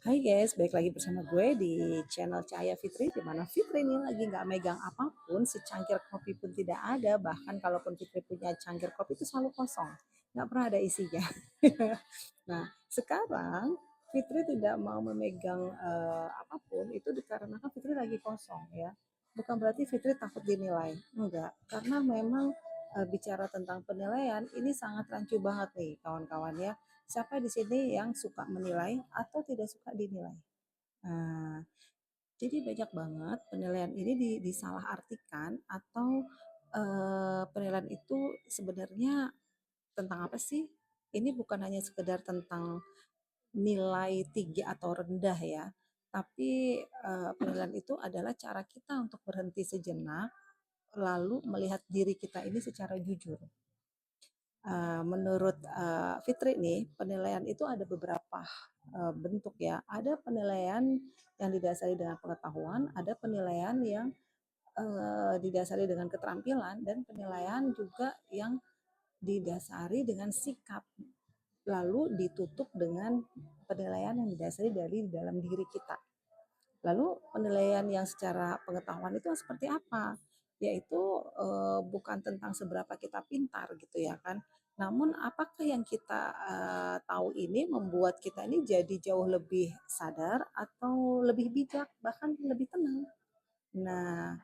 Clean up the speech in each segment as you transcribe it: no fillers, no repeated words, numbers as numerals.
Hai guys, balik lagi bersama gue di channel Cahaya Fitri, di mana Fitri ini lagi nggak megang apapun, secangkir kopi pun tidak ada, bahkan kalaupun Fitri punya cangkir kopi itu selalu kosong, nggak pernah ada isinya. Nah, sekarang Fitri tidak mau memegang apapun, itu dikarenakan Fitri lagi kosong ya. Bukan berarti Fitri takut dinilai, enggak. Karena memang bicara tentang penilaian, ini sangat rancu banget nih kawan-kawan ya. Siapa di sini yang suka menilai atau tidak suka dinilai? Nah, jadi banyak banget penilaian ini disalahartikan atau penilaian itu sebenarnya tentang apa sih? Ini bukan hanya sekedar tentang nilai tinggi atau rendah ya, tapi penilaian itu adalah cara kita untuk berhenti sejenak, lalu melihat diri kita ini secara jujur. Menurut Fitri nih, penilaian itu ada beberapa bentuk ya. Ada penilaian yang didasari dengan pengetahuan, ada penilaian yang didasari dengan keterampilan, dan penilaian juga yang didasari dengan sikap. Lalu ditutup dengan penilaian yang didasari dari dalam diri kita. Lalu penilaian yang secara pengetahuan itu seperti apa? Yaitu bukan tentang seberapa kita pintar gitu ya kan. Namun apakah yang kita tahu ini membuat kita ini jadi jauh lebih sadar atau lebih bijak, bahkan lebih tenang. Nah,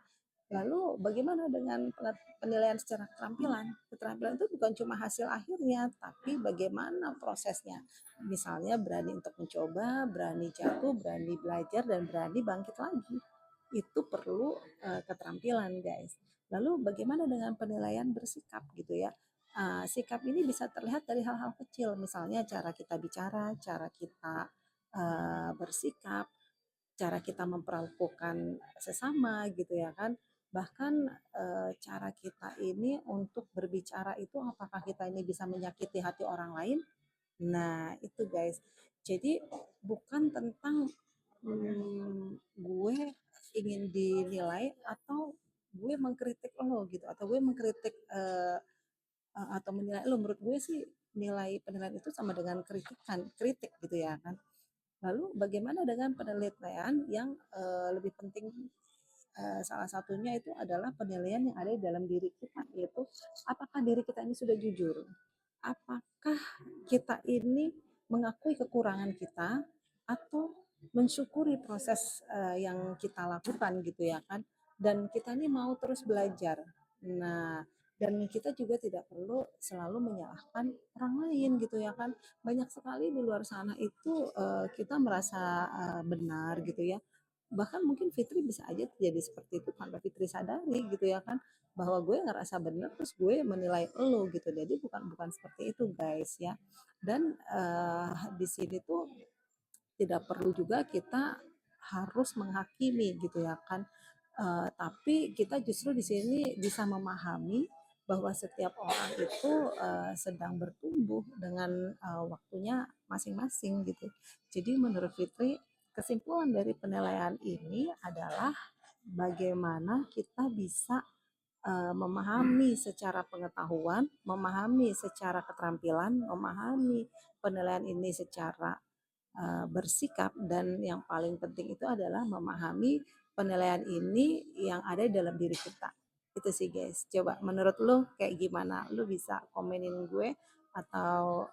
lalu bagaimana dengan penilaian secara keterampilan? Keterampilan itu bukan cuma hasil akhirnya, tapi bagaimana prosesnya. Misalnya berani untuk mencoba, berani jatuh, berani belajar, dan berani bangkit lagi. Itu perlu keterampilan, guys. Lalu bagaimana dengan penilaian bersikap gitu ya? Sikap ini bisa terlihat dari hal-hal kecil, misalnya cara kita bicara, cara kita bersikap, cara kita memperlakukan sesama gitu ya kan. Bahkan cara kita ini untuk berbicara itu apakah kita ini bisa menyakiti hati orang lain. Nah, itu guys. Jadi bukan tentang gue ingin dinilai atau gue mengkritik lo gitu atau gue mengkritik atau menilai lo. Menurut gue sih nilai penilaian itu sama dengan kritikan, kritik gitu ya kan. Lalu bagaimana dengan penelitian yang lebih penting, salah satunya itu adalah penilaian yang ada di dalam diri kita, yaitu apakah diri kita ini sudah jujur? Apakah kita ini mengakui kekurangan kita atau mensyukuri proses yang kita lakukan gitu ya kan? Dan kita ini mau terus belajar. Nah, dan kita juga tidak perlu selalu menyalahkan orang lain gitu ya kan. Banyak sekali di luar sana itu kita merasa benar gitu ya. Bahkan mungkin Fitri bisa aja jadi seperti itu tanpa Fitri sadari gitu ya kan, bahwa gue ngerasa benar terus gue menilai lo gitu. Jadi bukan bukan seperti itu guys ya. Dan di sini tuh tidak perlu juga kita harus menghakimi gitu ya kan. Tapi kita justru di sini bisa memahami bahwa setiap orang itu sedang bertumbuh dengan waktunya masing-masing gitu. Jadi menurut Fitri, kesimpulan dari penilaian ini adalah bagaimana kita bisa memahami secara pengetahuan, memahami secara keterampilan, memahami penilaian ini secara bersikap, dan yang paling penting itu adalah memahami penilaian ini yang ada dalam diri kita. Itu sih guys. Coba menurut lu kayak gimana? Lu bisa komenin gue atau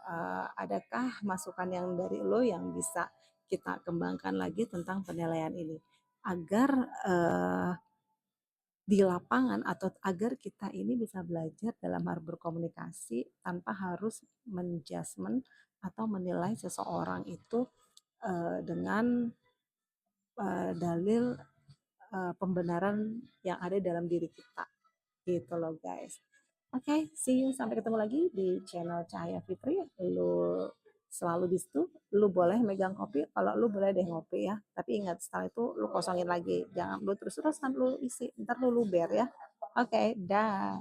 adakah masukan yang dari lu yang bisa kita kembangkan lagi tentang penilaian ini agar di lapangan atau agar kita ini bisa belajar dalam hal berkomunikasi tanpa harus menjudgment atau menilai seseorang itu dengan dalil pembenaran yang ada dalam diri kita gitu loh guys. Oke, see you, sampai ketemu lagi di channel Cahaya Fitri. Lu selalu di situ, lu boleh megang kopi, kalau lu boleh deh ngopi ya, tapi ingat setelah itu lu kosongin lagi, jangan lu terus-terusan lu isi, ntar lu luber ya. Oke, dah.